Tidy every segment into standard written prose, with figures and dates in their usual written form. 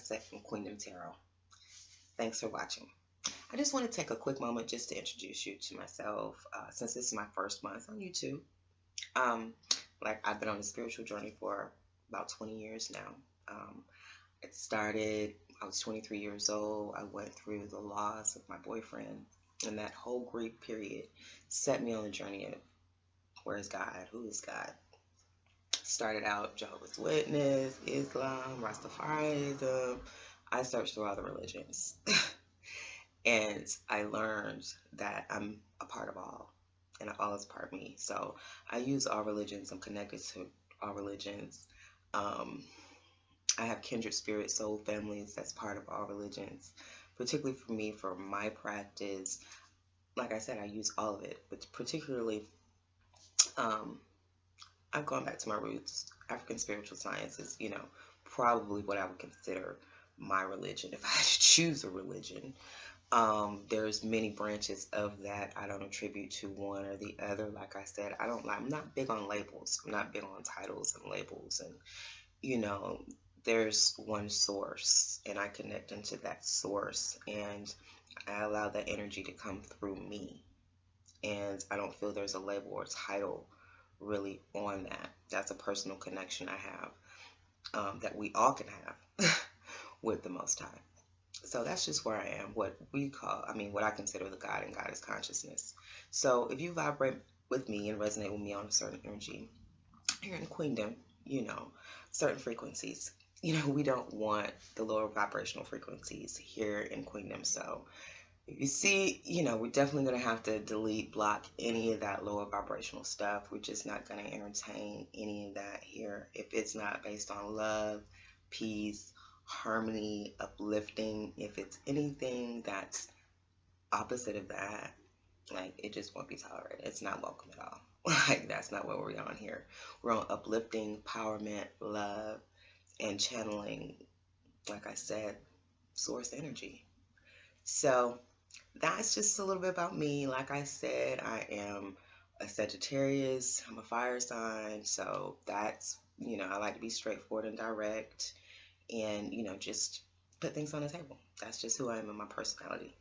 Auset from Queendom Tarot. Thanks for watching. I just want to take a quick moment just to introduce you to myself, since this is my first month on YouTube. Like I've been on a spiritual journey for about 20 years now. It started, I was 23 years old. I went through the loss of my boyfriend, and that whole grief period set me on the journey of where is God? Who is God? Started out Jehovah's Witness, Islam, Rastafarianism. I searched through all the religions. And I learned that I'm a part of all, and all is part of me. So I use all religions. I'm connected to all religions. I have kindred spirit soul families that's part of all religions. Particularly for me, for my practice, like I said, I use all of it, but particularly I've gone back to my roots. African spiritual science is, probably what I would consider my religion if I had to choose a religion. There's many branches of that. I don't attribute to one or the other. Like I said, I'm not big on labels. I'm not big on titles and labels. And, there's one source, and I connect into that source, and I allow that energy to come through me. And I don't feel there's a label or title really on that. That's a personal connection I have, that we all can have with the Most High. So that's just where I am, what I consider the God and Goddess consciousness. So if you vibrate with me and resonate with me on a certain energy, here in Queendom, certain frequencies, we don't want the lower vibrational frequencies here in Queendom. So if you see, we're definitely going to have to delete, block any of that lower vibrational stuff. We're just not going to entertain any of that here. If it's not based on love, peace, harmony, uplifting, if it's anything that's opposite of that, like, it just won't be tolerated. It's not welcome at all. Like, that's not what we're on here. We're on uplifting, empowerment, love, and channeling, like I said, source energy. So that's just a little bit about me. Like I said, I am a Sagittarius. I'm a fire sign. So that's, I like to be straightforward and direct, and, just put things on the table. That's just who I am in my personality.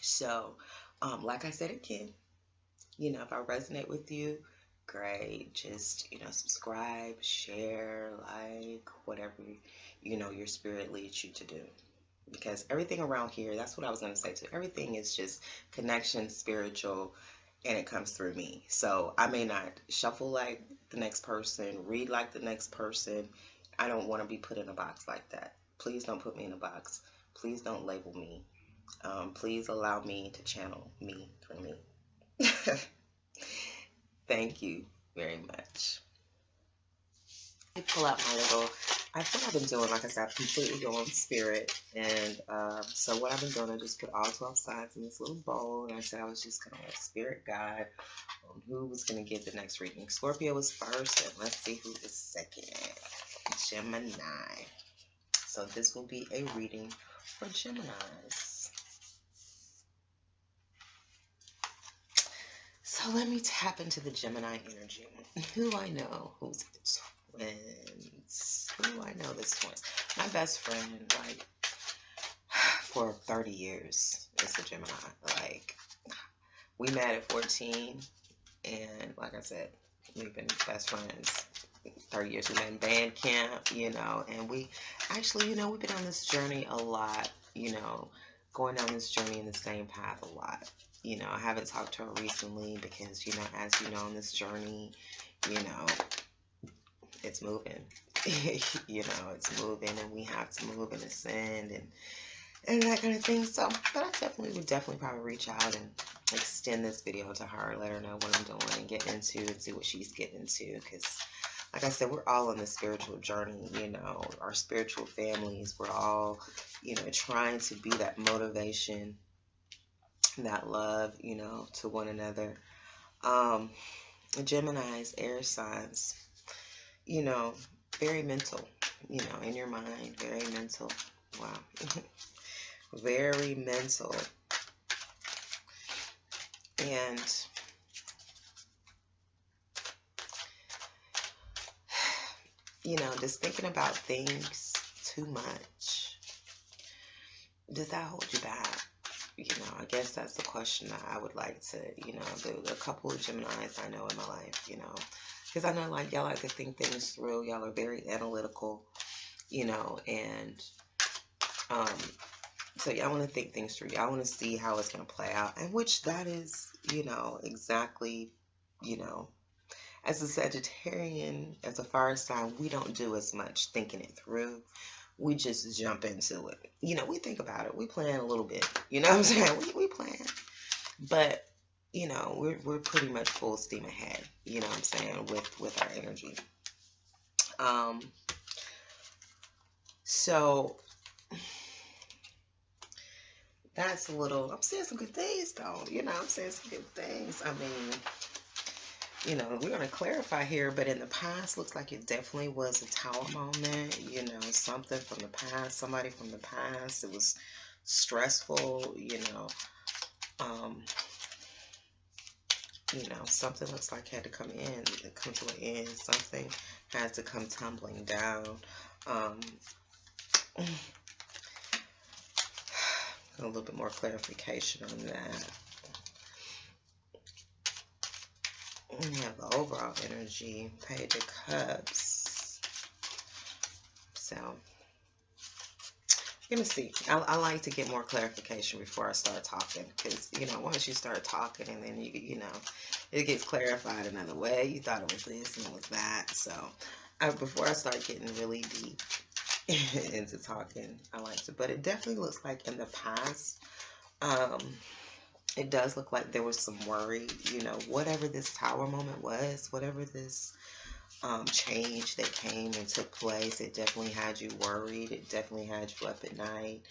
So, like I said again, if I resonate with you, great. Just, subscribe, share, like, whatever, your spirit leads you to do. Because everything around here, that's what I was going to say too. Everything is just connection, spiritual, and it comes through me. So I may not shuffle like the next person, read like the next person. I don't want to be put in a box like that. Please don't put me in a box. Please don't label me. Please allow me to channel me through me. Thank you very much. I pull out my little, I've been doing, like I said, I've completely going spirit. And so what I've been doing, I just put all 12 sides in this little bowl. And I said I was just going to let spirit guide on who was going to get the next reading. Scorpio was first, and let's see who is second. Gemini. So this will be a reading for Geminis. So let me tap into the Gemini energy. Who I know, who's the twins? Who I know this twins? My best friend, like, for 30 years is a Gemini. Like, we met at 14, and like I said, we've been best friends 30 years. We met in band camp, and we actually, we've been on this journey a lot, going down this journey in the same path a lot. I haven't talked to her recently because, as you know, on this journey, it's moving. It's moving, and we have to move and ascend and that kind of thing. So, but I would definitely probably reach out and extend this video to her, let her know what I'm doing and get into and see what she's getting into. Because, like I said, we're all on the spiritual journey, our spiritual families. We're all, trying to be that motivation, that love, to one another. Gemini's, air signs, very mental, in your mind, very mental. Wow. Very mental. And just thinking about things too much. does that hold you back? You know, I guess that's the question that I would like to, you know, the couple of Geminis I know in my life, you know, because I know like y'all like to think things through. Y'all are very analytical, you know, and um, so y'all want to think things through. Y'all want to see how it's going to play out, and which that is, you know, exactly, you know, as a Sagittarian, as a fire sign, we don't do as much thinking it through. We just jump into it. You know, we think about it. We plan a little bit. You know what I'm saying? We plan. But, you know, we're pretty much full steam ahead, you know what I'm saying, with our energy. So that's a little, I'm saying some good things though. You know, I'm saying some good things. I mean, you know, we're going to clarify here, but in the past, looks like it definitely was a tower moment, you know, something from the past, somebody from the past. It was stressful, you know, something looks like had to come to an end. Something had to come tumbling down. A little bit more clarification on that. We have the overall energy, Page of Cups. So, let me see. I like to get more clarification before I start talking, because, you know, once you start talking and then you know, it gets clarified another way. You thought it was this and it was that. So, before I start getting really deep into talking, I like to, but it definitely looks like in the past, it does look like there was some worry, you know, whatever this tower moment was, whatever this change that came and took place, it definitely had you worried. It definitely had you up at night.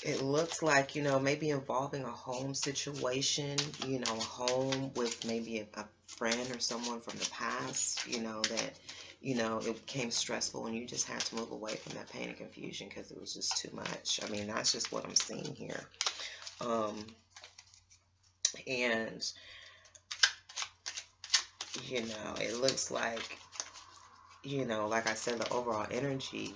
It looks like, you know, maybe involving a home situation, you know, a home with maybe a friend or someone from the past, you know, that, you know, it became stressful and you just had to move away from that pain and confusion because it was just too much. I mean, that's just what I'm seeing here. And, you know, it looks like, you know, like I said, the overall energy,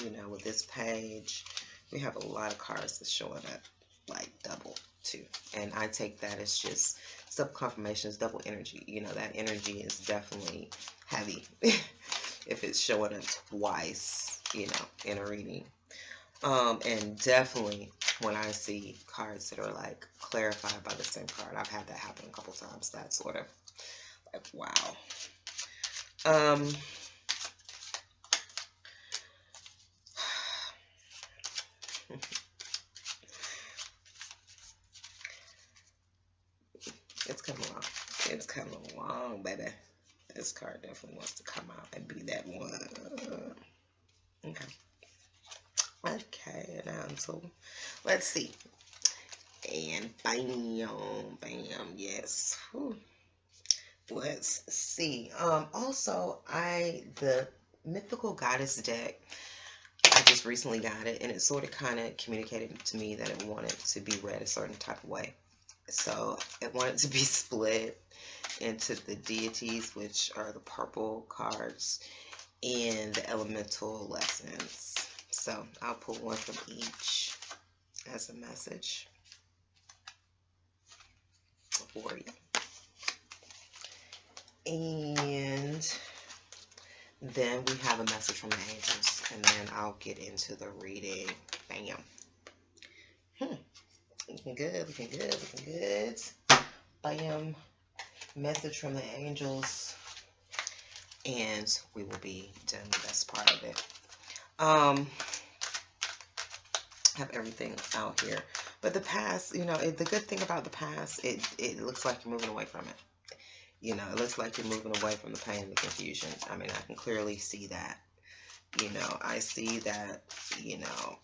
you know, with this page, we have a lot of cards that's showing up like double too. And I take that as just self-confirmation, is double energy. You know, that energy is definitely heavy if it's showing up twice, you know, in a reading. And definitely when I see cards that are like clarified by the same card, I've had that happen a couple times. That sort of like, wow. It's coming along. It's coming along, baby. This card definitely wants to come out and be that one. Okay. Okay, now so let's see. And bam, bam, yes. Whew. Let's see. Also, the Mythical Goddess deck, I just recently got it, and it sort of kind of communicated to me that it wanted to be read a certain type of way. So it wanted to be split into the deities, which are the purple cards, and the elemental lessons. So I'll pull one from each as a message for you. And then we have a message from the angels, and then I'll get into the reading. Bam. Looking good, looking good, looking good. Bam. Message from the angels, and we will be done with this part of it. Have everything out here, but the past, you know, the good thing about the past, it looks like you're moving away from it. You know, it looks like you're moving away from the pain and the confusion. I mean, I can clearly see that. You know, I see that, you know,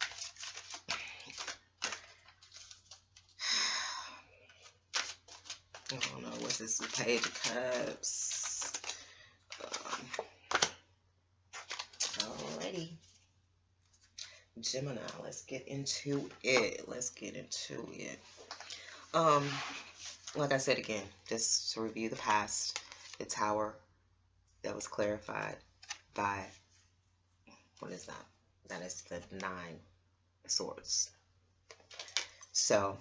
I don't know, what's this, the Page of Cups. Alrighty. Gemini, let's get into it. Let's get into it. Like I said again, just to review the past, the tower that was clarified by, what is that? That is the 9 Swords. So,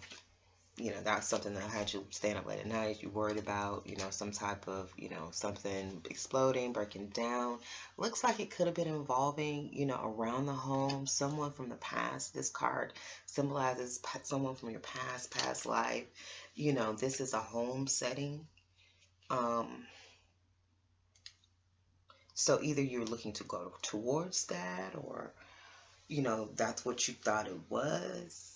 that's something that had you stand up late at night. You worried about, some type of, something exploding, breaking down. Looks like it could have been involving, around the home, someone from the past. This card symbolizes someone from your past life. This is a home setting. So either you're looking to go towards that, or, that's what you thought it was,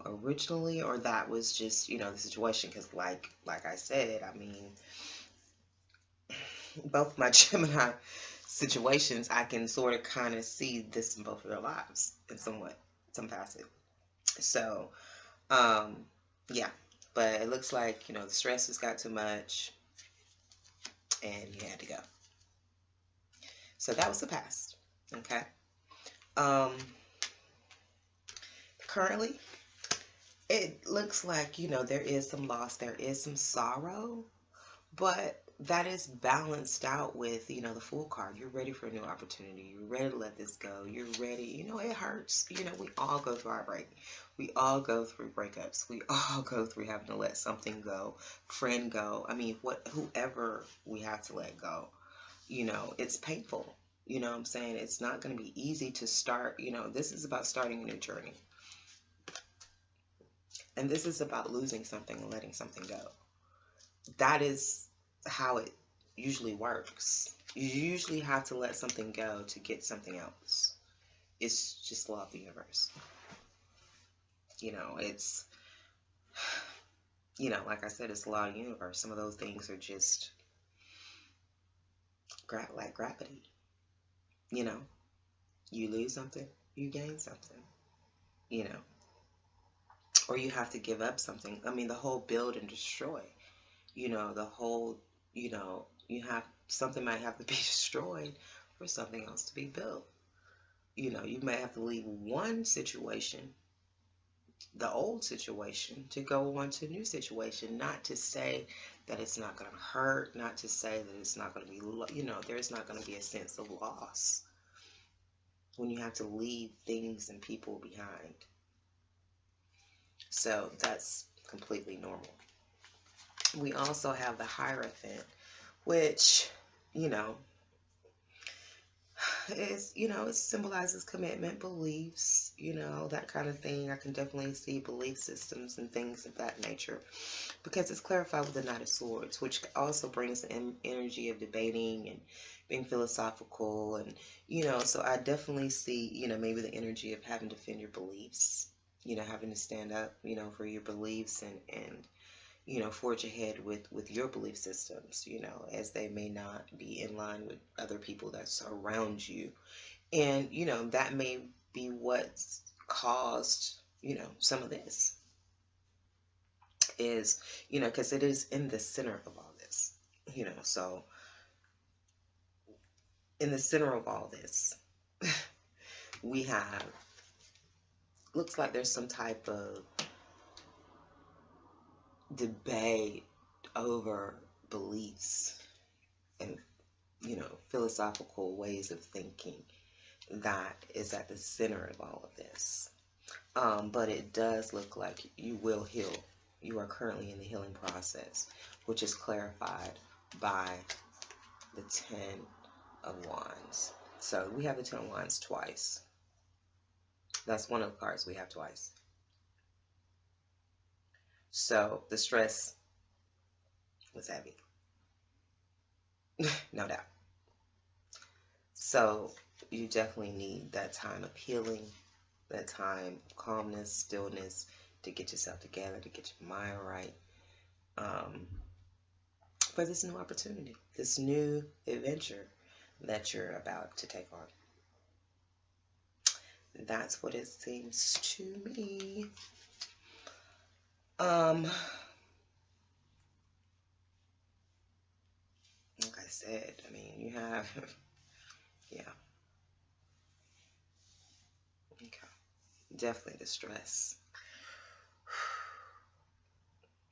originally, or that was just, the situation. Because like I said, I mean, both my Gemini situations, I can sort of kind of see this in both of their lives in some facet. So, yeah, but it looks like, the stress has got too much and you had to go. So that was the past. Okay. Currently, it looks like, there is some loss, there is some sorrow, but that is balanced out with, the Fool card. You're ready for a new opportunity. You're ready to let this go. You're ready. It hurts. We all go through our break. We all go through breakups. We all go through having to let something go, friend go. I mean, whoever we have to let go, it's painful. You know what I'm saying? It's not going to be easy to start. This is about starting a new journey. And this is about losing something and letting something go. That is how it usually works. You usually have to let something go to get something else. It's just law of the universe. It's, like I said, it's the law of the universe. Some of those things are just like gravity. You lose something, you gain something, or you have to give up something. I mean, the whole build and destroy, the whole, you have, something might have to be destroyed for something else to be built. You may have to leave one situation, the old situation, to go on to a new situation. Not to say that it's not going to hurt, not to say that it's not going to be, there's not going to be a sense of loss when you have to leave things and people behind. So that's completely normal. We also have the Hierophant, which, is, it symbolizes commitment, beliefs, that kind of thing. I can definitely see belief systems and things of that nature, because it's clarified with the Knight of Swords, which also brings the energy of debating and being philosophical. And, so I definitely see, maybe the energy of having to defend your beliefs, having to stand up, for your beliefs, and forge ahead with your belief systems, as they may not be in line with other people that's around you. And, that may be what's caused, some of this is, because it is in the center of all this, so in the center of all this, we have, looks like there's some type of debate over beliefs and, philosophical ways of thinking that is at the center of all of this. But it does look like you will heal. You are currently in the healing process, which is clarified by the 10 of Wands. So we have the 10 of Wands twice. That's one of the cards we have twice. So the stress was heavy. No doubt. So you definitely need that time of healing, that time of calmness, stillness, to get yourself together, to get your mind right, for this new opportunity, this new adventure that you're about to take on. That's what it seems to me. Like I said, I mean, you have, yeah. Okay. Definitely the stress.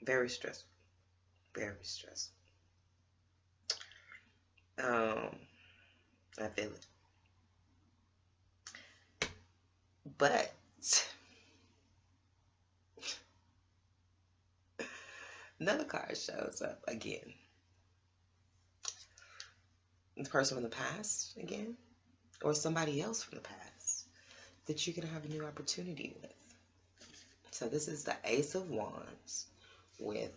Very stressful. Very stressful. I feel it. But another card shows up again. The person from the past again, or somebody else from the past that you're going to have a new opportunity with. So this is the Ace of Wands with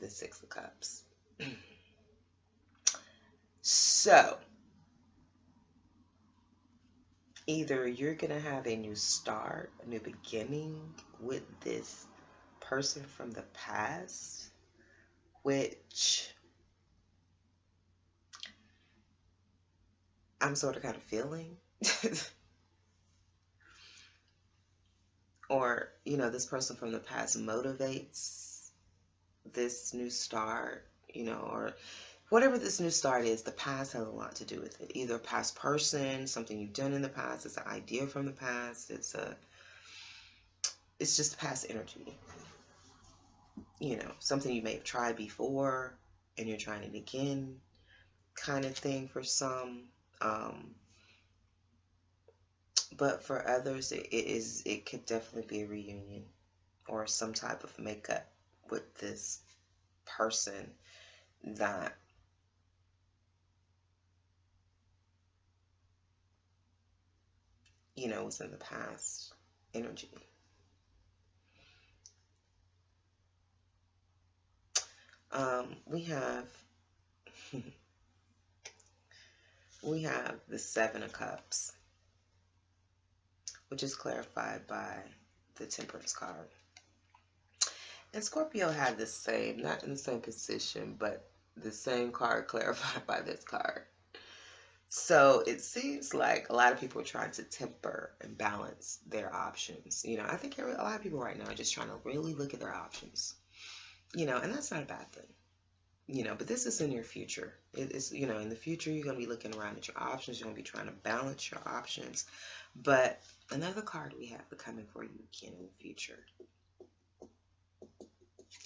the Six of Cups. So either you're going to have a new start, a new beginning with this person from the past, which I'm sort of kind of feeling. Or, you know, this person from the past motivates this new start, you know, or whatever this new start is. The past has a lot to do with it. Either a past person, something you've done in the past, it's an idea from the past, it's just past energy. You know, something you may have tried before and you're trying it again, kind of thing for some. But for others, it could definitely be a reunion or some type of makeup with this person that you know was in the past energy. We have the Seven of Cups, which is clarified by the Temperance card. And Scorpio had the same, not in the same position, but the same card clarified by this card. So it seems like a lot of people are trying to temper and balance their options. You know, I think a lot of people right now are just trying to really look at their options. You know, and that's not a bad thing. You know, but this is in your future. It's, you know, in the future, you're going to be looking around at your options. You're going to be trying to balance your options. But another card we have coming for you again in the future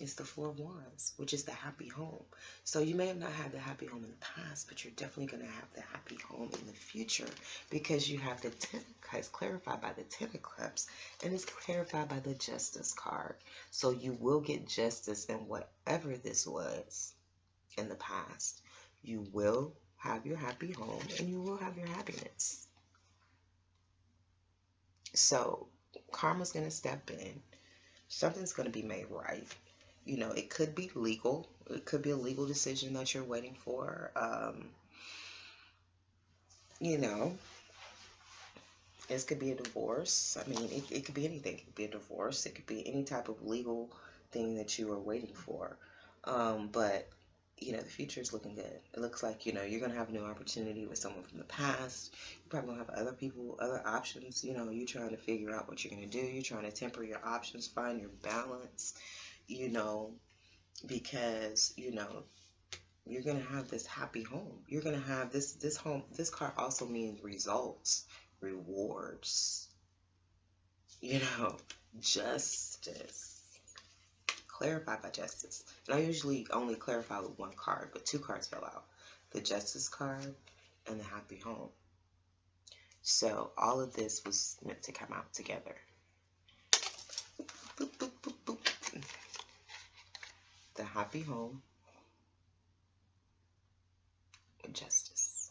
is the Four of Wands, which is the happy home. So you may have not had the happy home in the past, but you're definitely going to have the happy home in the future because you have the Ten of Cups clarified by the Ten of Cups, and it's clarified by the Justice card. So you will get justice in whatever this was in the past. You will have your happy home and you will have your happiness. So karma's going to step in. Something's going to be made right. You know, it could be legal. It could be a legal decision that you're waiting for. You know, this could be a divorce. I mean, it could be anything. It could be a divorce. It could be any type of legal thing that you are waiting for. But, you know, the future is looking good. It looks like, you know, you're going to have a new opportunity with someone from the past. You probably going to have other people, other options. You know, you're trying to figure out what you're going to do. You're trying to temper your options, find your balance, you know, because, you know, you're going to have this happy home. You're going to have this home. This card also means results, rewards, you know, justice, clarified by Justice. And I usually only clarify with one card, but two cards fell out. The Justice card and the happy home. So all of this was meant to come out together. Boop, boop, boop, boop. The happy home with justice.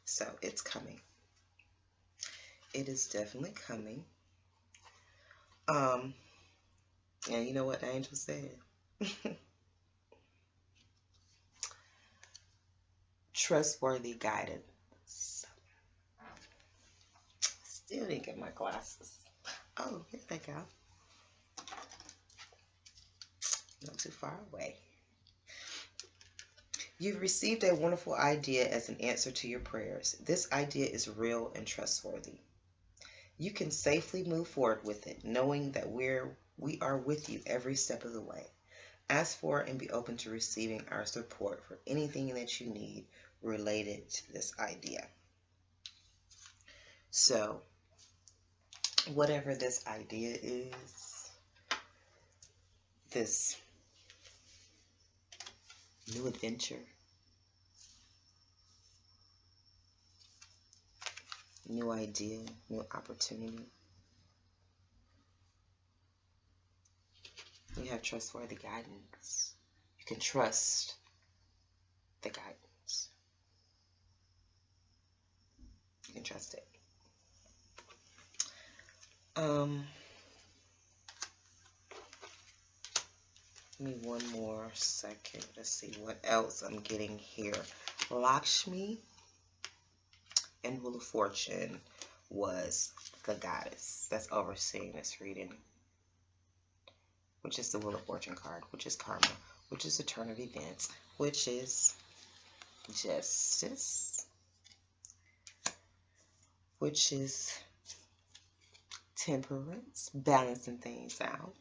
So it's coming. It is definitely coming. And you know what the angel said? Trustworthy guidance. Still didn't get my glasses. Oh, here they go. Not too far away. You've received a wonderful idea as an answer to your prayers. This idea is real and trustworthy. You can safely move forward with it, knowing that we are with you every step of the way. Ask for and be open to receiving our support for anything that you need related to this idea. So, whatever this idea is, this new adventure, new idea, new opportunity. You have trustworthy guidance. You can trust the guidance. You can trust it. Give me one more second. Let's see what else I'm getting here. Lakshmi and Wheel of Fortune was the goddess that's overseeing this reading, which is the Wheel of Fortune card, which is karma, which is the turn of events, which is justice, which is temperance, balancing things out.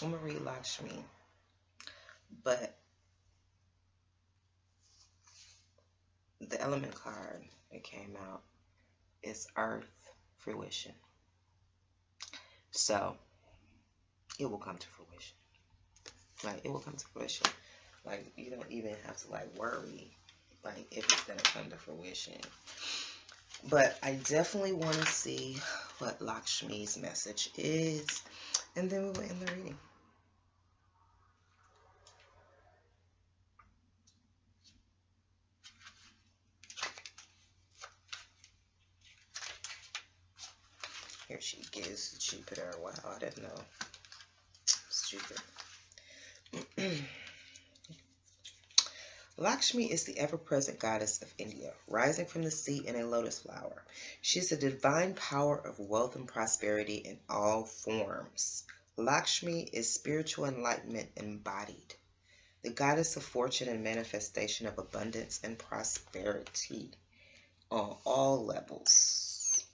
I'm going to read Lakshmi, but the element card that came out is Earth, fruition. So, it will come to fruition. Like, it will come to fruition. Like, you don't even have to, like, worry, like, if it's going to come to fruition. But I definitely want to see what Lakshmi's message is, and then we will end the reading. Here she gives Jupiter. Wow, I didn't know. It's Jupiter. Lakshmi is the ever-present goddess of India, rising from the sea in a lotus flower. She is the divine power of wealth and prosperity in all forms. Lakshmi is spiritual enlightenment embodied, the goddess of fortune and manifestation of abundance and prosperity on all levels.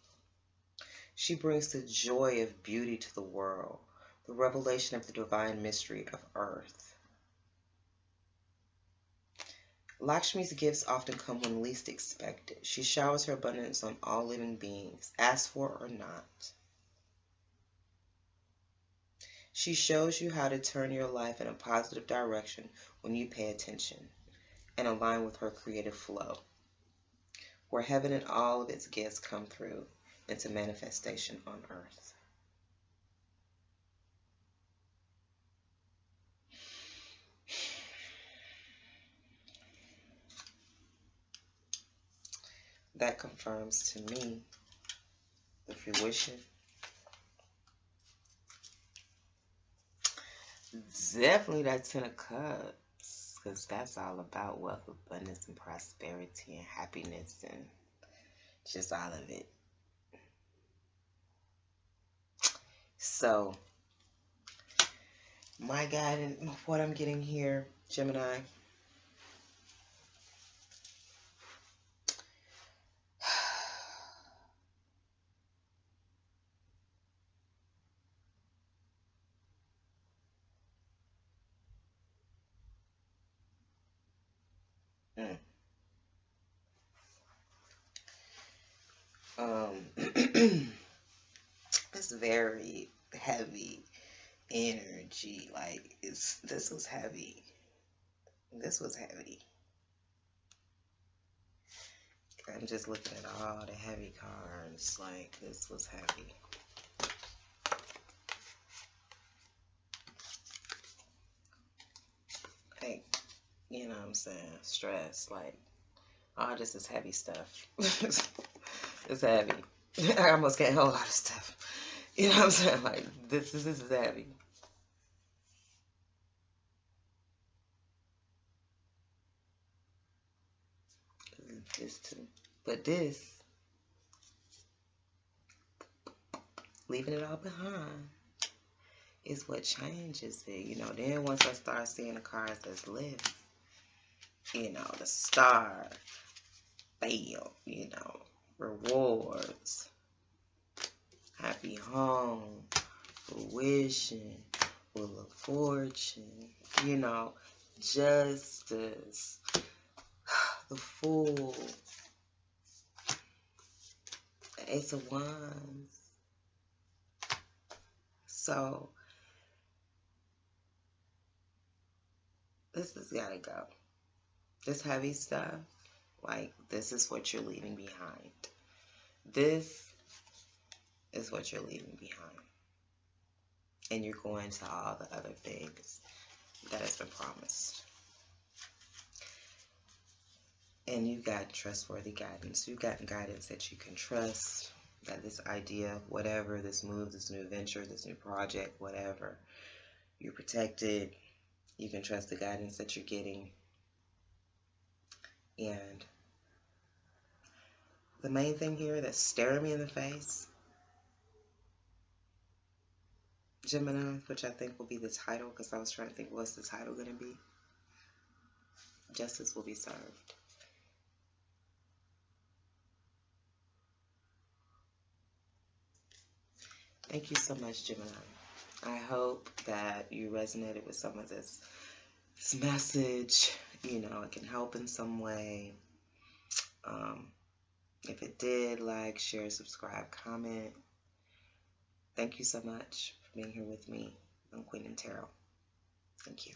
She brings the joy of beauty to the world, the revelation of the divine mystery of earth. Lakshmi's gifts often come when least expected. She showers her abundance on all living beings, asked for or not. She shows you how to turn your life in a positive direction when you pay attention and align with her creative flow, where heaven and all of its gifts come through into manifestation on earth. That confirms to me the fruition. Definitely that 10 of Cups, because that's all about wealth, abundance, and prosperity, and happiness, and just all of it. So, my guidance, what I'm getting here, Gemini, it's very heavy energy. Like, this was heavy. This was heavy. I'm just looking at all the heavy cards. Like, this was heavy. Like, you know what I'm saying? Stress. Like, all this is heavy stuff. It's heavy. I almost can't hold a lot of stuff. You know what I'm saying? Like, this is heavy. This too. But this, leaving it all behind, is what changes it. You know, then once I start seeing the cards that's left, you know, the star, fail, you know, rewards, happy home, fruition, Wheel of Fortune, you know, justice, the Fool, Ace of Wands. So this has got to go. This heavy stuff, like, this is what you're leaving behind. This is what you're leaving behind. And you're going to all the other things that has been promised. And you've got trustworthy guidance. You've gotten guidance that you can trust, that this idea, whatever, this move, this new venture, this new project, whatever, you're protected. You can trust the guidance that you're getting. And the main thing here that's staring me in the face, Gemini, which I think will be the title, because I was trying to think, what's the title going to be? Justice will be served. Thank you so much, Gemini. I hope that you resonated with some of this message. You know, it can help in some way. If it did, like, share, subscribe, comment. Thank you so much for being here with me on Queen and Tarot. Thank you.